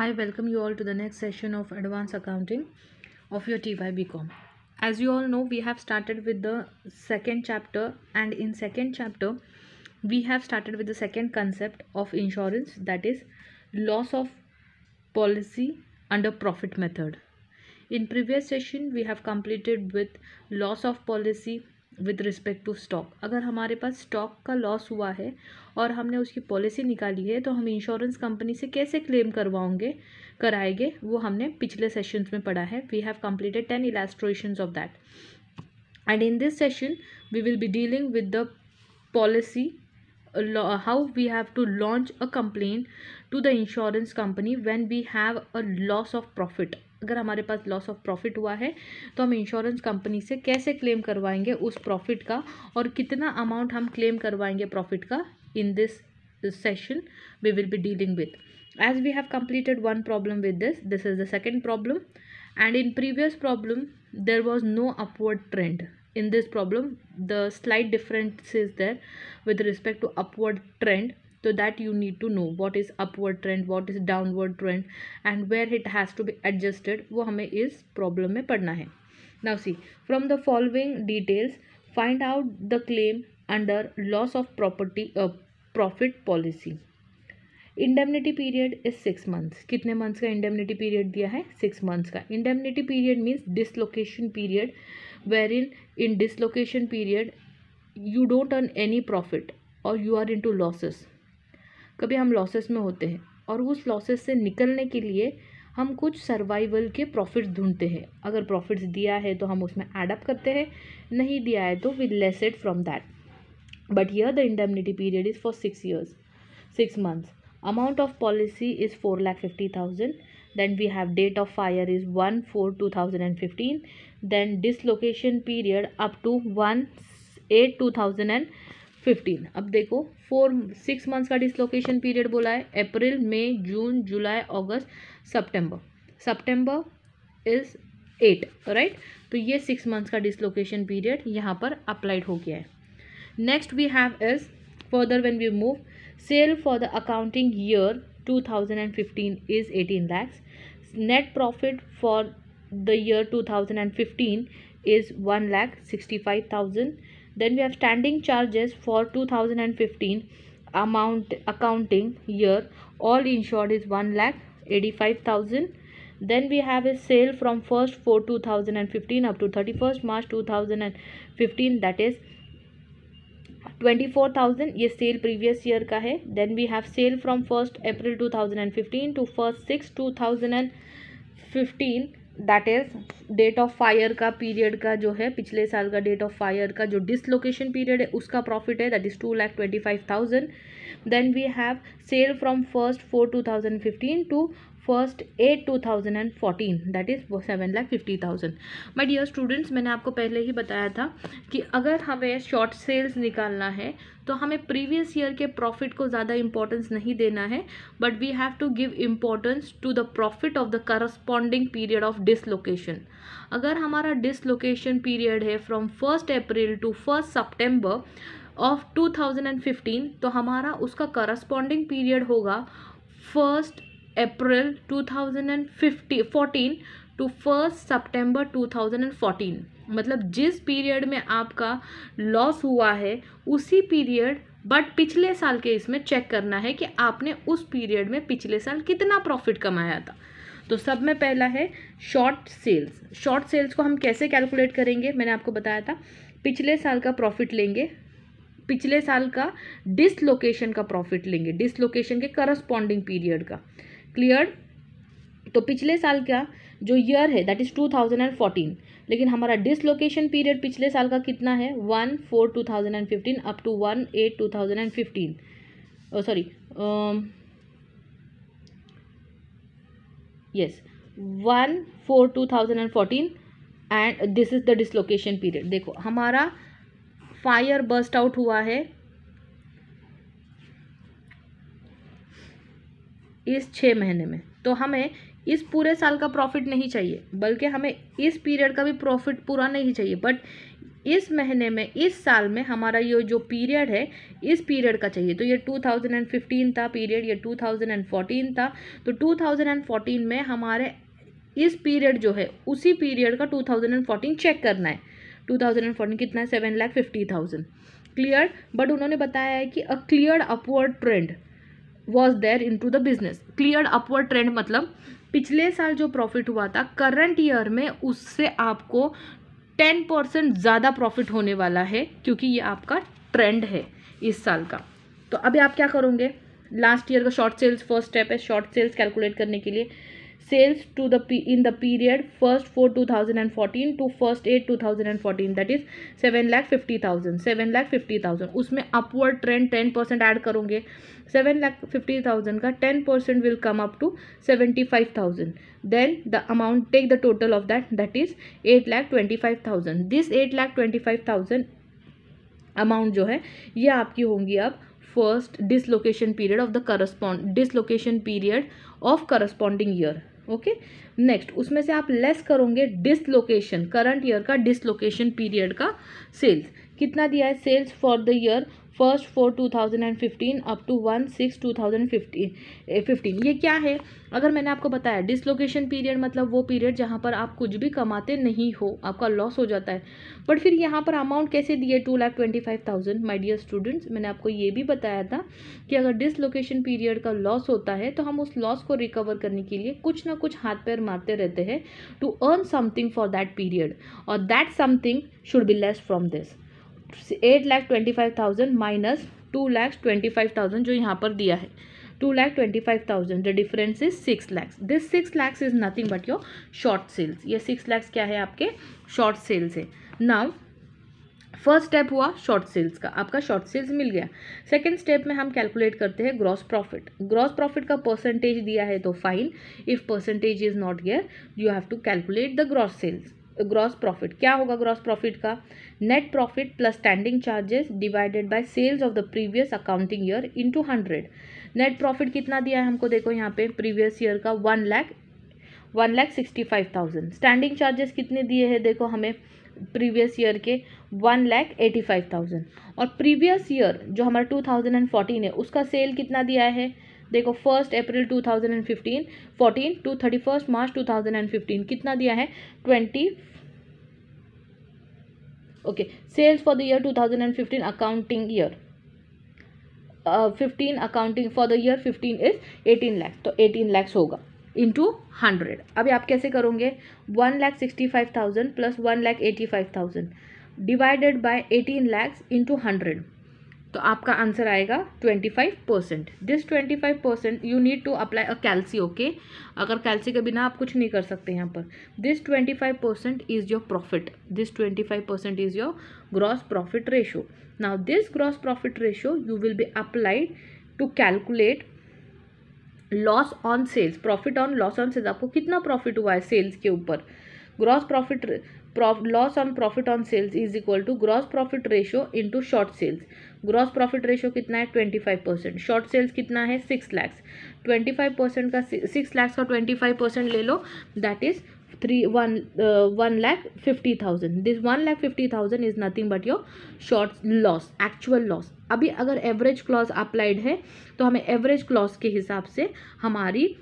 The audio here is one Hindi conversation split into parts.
I welcome you all to the next session of Advanced Accounting of your TY BCom. As you all know, we have started with the second chapter, and in second chapter we have started with the second concept of insurance, that is loss of policy under profit method. In previous session we have completed with loss of policy with respect to stock. अगर हमारे पास स्टॉक का लॉस हुआ है और हमने उसकी पॉलिसी निकाली है तो हम इंश्योरेंस कंपनी से कैसे क्लेम कराएंगे वो हमने पिछले सेशंस में पढ़ा है. We have completed 10 illustrations of that, and in this session we will be dealing with the policy, how we have to launch a complaint to the insurance company when we have a loss of profit. अगर हमारे पास लॉस ऑफ प्रॉफिट हुआ है तो हम इंश्योरेंस कंपनी से कैसे क्लेम करवाएंगे उस प्रॉफिट का, और कितना अमाउंट हम क्लेम करवाएंगे प्रॉफिट का. In this session we will be dealing with, as we have completed one problem with this is the second problem, and in previous problem there was no upward trend. In this problem the slight difference is there with respect to upward trend, so that you need to know what is upward trend, what is downward trend, and where it has to be adjusted. वो हमें इस problem में पढ़ना है. Now see, from the following details find out the claim under loss of profit policy. Indemnity period is 6 months. कितने मंथ्स का इंडेमनिटी पीरियड दिया है? 6 months का. Indemnity period means dislocation period, wherein in dislocation period you don't earn any profit or you are into losses. कभी हम लॉसेस में होते हैं और उस लॉसेस से निकलने के लिए हम कुछ सर्वाइवल के प्रॉफिट्स ढूंढते हैं. अगर प्रॉफिट्स दिया है तो हम उसमें एडअप करते हैं, नहीं दिया है तो we less it from that. But here the indemnity period is for 6 months. Amount of policy is 4,50,000. Then we have date of fire is 1/4/2015. Then dislocation period up to 1/8/2015. अब देखो 6 months का डिसलोकेशन पीरियड बोला है. अप्रैल, मई, जून, जुलाई, अगस्त, सितंबर इज 8, राइट. तो ये 6 months का डिसलोकेशन पीरियड यहाँ पर अप्लाइड हो गया है. Next we have is further when we move, sale for the accounting year 2015 is 18 lakhs. Net profit for the year 2015 is 1,65,000. Then we have standing charges for 2015 amount accounting year. All insured is 1,85,000. Then we have a sale from 1/4/2015 up to 31st March 2015, that is 24,000. ये सेल प्रीवियस ईयर का है. Then we have sale from 1st April 2015 to 1/6/2015, that is date of fire का पीरियड का जो है, पिछले साल का डेट ऑफ फायर का जो डिसलोकेशन पीरियड है उसका प्रॉफिट है, that is 2,25,000. Then we have sale from 1/4/2015 to 1/8/2014, that is 7,50,000. My dear students, मैंने आपको पहले ही बताया था कि अगर हमें शॉर्ट सेल्स निकालना है तो हमें प्रीवियस ईयर के प्रॉफिट को ज़्यादा इंपॉर्टेंस नहीं देना है, but we have to give importance to the profit of the corresponding period of dislocation. अगर हमारा डिसलोकेशन पीरियड है फ्रॉम 1st April to 1st September of 2015, तो हमारा उसका करस्पॉन्डिंग पीरियड होगा 1st April 2014 to 1st September 2014. मतलब जिस पीरियड में आपका लॉस हुआ है उसी पीरियड, बट पिछले साल के इसमें चेक करना है कि आपने उस पीरियड में पिछले साल कितना प्रॉफिट कमाया था. तो सब में पहला है शॉर्ट सेल्स. शॉर्ट सेल्स को हम कैसे कैलकुलेट करेंगे, मैंने आपको बताया था. पिछले साल का प्रॉफिट लेंगे, पिछले साल का डिसलोकेशन का प्रॉफिट लेंगे, डिसलोकेशन के करस्पॉन्डिंग पीरियड का. क्लियर. तो पिछले साल का जो ईयर है दैट इज 2014, लेकिन हमारा डिसलोकेशन पीरियड पिछले साल का कितना है, 1/4/2015 up to 1/8/2015. Sorry, yes, 1/4/2014, and this is the dislocation period. देखो हमारा फायर बर्स्ट आउट हुआ है इस 6 महीने में, तो हमें इस पूरे साल का प्रॉफिट नहीं चाहिए, बल्कि हमें इस पीरियड का भी प्रॉफिट पूरा नहीं चाहिए, बट इस महीने में, इस साल में हमारा ये जो पीरियड है, इस पीरियड का चाहिए। तो ये 2015 था पीरियड, ये 2014 था, तो 2014 में हमारे इस पीरियड जो है उसी पीरियड का 2014 चेक करना है। 2014 कितना है? 7,50,000। क्लियर? बट उन्होंने बताया है कि a clear upward trend was there in to the business. Clear upward trend मतलब पिछले साल जो प्रॉफिट हुआ था करंट ईयर में उससे आपको 10% ज़्यादा प्रॉफिट होने वाला है, क्योंकि ये आपका ट्रेंड है इस साल का। तो अभी आप क्या करोगे? लास्ट ईयर का शॉर्ट सेल्स फर्स्ट स्टेप है। शॉर्ट सेल्स कैलकुलेट करने के लिए sales to the in the period 1st 4 2014 to 1st 8 2014 that is 7,50,000। 7,50,000 उसमें अपवर्ड ट्रेंड 10% ऐड करोगे। 7,50,000 का 10% will come up to 75,000। Then the amount, take the total of that is 8,25,000। This 8,25,000 amount जो है ये आपकी होंगी अब first dislocation period of the dislocation period of corresponding year. Okay, next उसमें से आप लेस करोगे डिसलोकेशन, करंट ईयर का डिसलोकेशन पीरियड का सेल्स। कितना दिया है sales for the year 1st 4 2015 up to 1/6 2015। ये क्या है? अगर मैंने आपको बताया डिसलोकेशन पीरियड मतलब वो पीरियड जहाँ पर आप कुछ भी कमाते नहीं हो, आपका लॉस हो जाता है। बट फिर यहाँ पर अमाउंट कैसे दिए? 2,25,000। माय डियर स्टूडेंट्स, मैंने आपको ये भी बताया था कि अगर डिसलोकेशन पीरियड का लॉस होता है तो हम उस लॉस को रिकवर करने के लिए कुछ ना कुछ हाथ पैर मारते रहते हैं to earn something for that period, और that something should be less from this. 8,25,000 minus 2,25,000 जो यहाँ पर दिया है 2,25,000, the difference is 6 lakh. This 6 lakh is nothing but your short sales. ये 6 लाख क्या है? आपके शॉर्ट सेल्स है। नाउ फर्स्ट स्टेप हुआ शॉर्ट सेल्स का, आपका शॉर्ट सेल्स मिल गया। सेकेंड स्टेप में हम कैलकुलेट करते हैं ग्रॉस प्रॉफिट। ग्रॉस प्रॉफिट का परसेंटेज दिया है तो fine, if percentage is not here you have to calculate the gross sales. Gross profit क्या होगा? ग्रॉस प्रॉफिट का net profit plus standing charges divided by sales of the previous accounting year into 100। Net profit कितना दिया है हमको? देखो यहाँ पे प्रीवियस ईयर का 1,65,000। स्टैंडिंग चार्जेस कितने दिए हैं? देखो हमें प्रीवियस ईयर के 1,85,000। और प्रीवियस ईयर जो हमारा 2014 है उसका सेल कितना दिया है? देखो 1st अप्रैल 2014 टू 31st मार्च 2015 कितना दिया है? 20। Okay, sales for the year 2015 accounting year 15 accounting for the year 15 is 18 lakh, तो 18 लाख होगा इंटू 100। अभी आप कैसे करोगे? 1,65,000 plus 1,85,000 divided by 18 lakh into 100, तो आपका आंसर आएगा 25%। This 25% you need to apply a calci. Okay, अगर कैल्सी के बिना आप कुछ नहीं कर सकते यहाँ पर। This 25% is your profit, this 25% is your gross profit ratio. Now this gross profit ratio you will be applied to calculate loss on sales. Profit on loss on sales, आपको कितना प्रॉफिट हुआ है सेल्स के ऊपर। Gross profit loss on profit on sales is equal to gross profit ratio into short sales. Gross profit ratio कितना है? 25%। शॉर्ट सेल्स कितना है? 6 लाख। 25% का 6 लाख का 25% ले लो, that is 1,50,000। This 1,50,000 is nothing but your short loss, actual loss. अभी अगर एवरेज क्लॉज अप्लाइड है तो हमें एवरेज क्लॉज के हिसाब से हमारी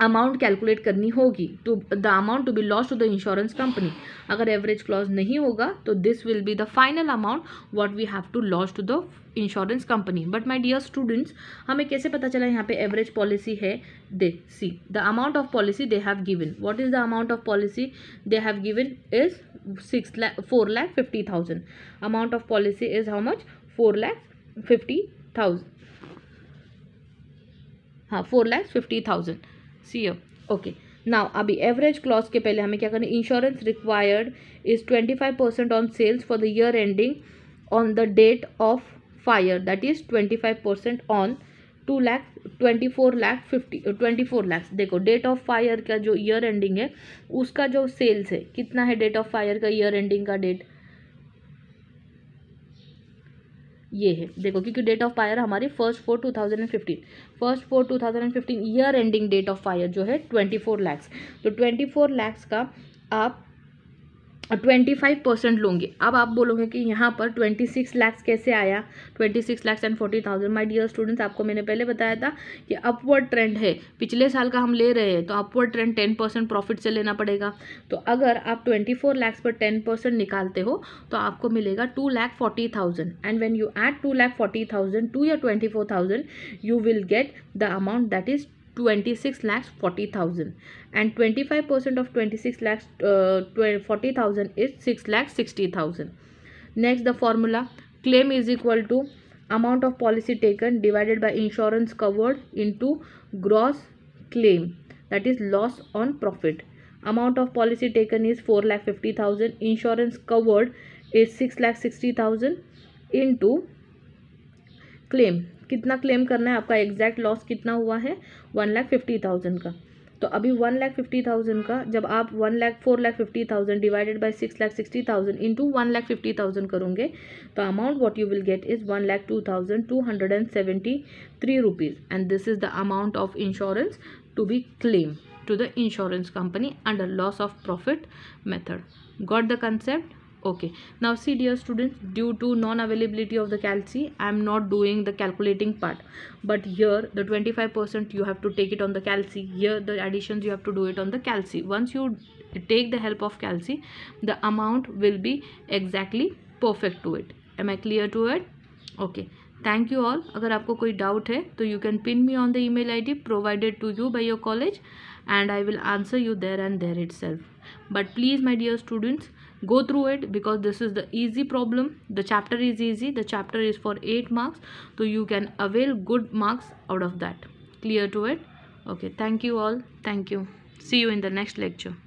अमाउंट कैलकुलेट करनी होगी to the amount to be loss to the insurance company. अगर एवरेज क्लॉज नहीं होगा तो this will be the final amount what we have to loss to the insurance company. But my dear students, हमें कैसे पता चला यहाँ पे एवरेज पॉलिसी है? They see the amount of policy they have given. What is the amount of policy they have given is 4,50,000। Amount of policy is how much? 4,50,000। हाँ, 4,50,000। See okay. नाउ अभी एवरेज क्लॉज के पहले हमें क्या करना है? Insurance required is 25% on sales for the year ending on the date of fire, that is 25% on 24 lakh. देखो डेट ऑफ फायर का जो ईयर एंडिंग है उसका जो सेल्स है कितना है? डेट ऑफ फायर का ईयर एंडिंग का डेट ये है, देखो क्योंकि डेट ऑफ फायर हमारी 1st 4 2015, 1st 4 2015 year ending date of fire जो है 24 लाख। तो 24 लाख का आप 25% लूँगी। अब आप बोलोगे कि यहाँ पर 26 लाख कैसे आया, 26,40,000। माय डियर स्टूडेंट्स, आपको मैंने पहले बताया था कि अपवर्ड ट्रेंड है, पिछले साल का हम ले रहे हैं, तो अपवर्ड ट्रेंड 10% प्रॉफिट से लेना पड़ेगा। तो अगर आप 24 लाख पर 10% निकालते हो तो आपको मिलेगा 2,40,000, and when you add 2,40,000 to your 24,000 you will get the amount that is 26,40,000, and 25% of 26,40,000 is 6,60,000. Next, the formula: claim is equal to amount of policy taken divided by insurance covered into gross claim, that is loss on profit. Amount of policy taken is 4,50,000, insurance covered is 6,60,000 into claim. कितना क्लेम करना है, आपका एग्जैक्ट लॉस कितना हुआ है, 1,50,000 का। तो अभी 1,50,000 का जब आप 4,50,000 डिवाइडेड बाई 6,60,000 इंटू 1,50,000 करोगे तो amount what you will get is 1,02,273 rupees, and this is the amount of insurance to be claim to the insurance company under loss of profit method. Got the concept? Okay, now see dear students, due to non availability of the calci I am not doing the calculating part, but here the 25% you have to take it on the calci, here the additions you have to do it on the calci. Once you take the help of calci, the amount will be exactly perfect to it. Am I clear to it? Okay, thank you all. अगर आपको कोई डाउट है तो you can pin me on the email ID provided to you by your college, and I will answer you there and there itself. But please my dear students, go through it because this is the easy problem. The chapter is easy. The chapter is for 8 marks, so you can avail good marks out of that. Clear to it? Okay, thank you all. Thank you. See you in the next lecture.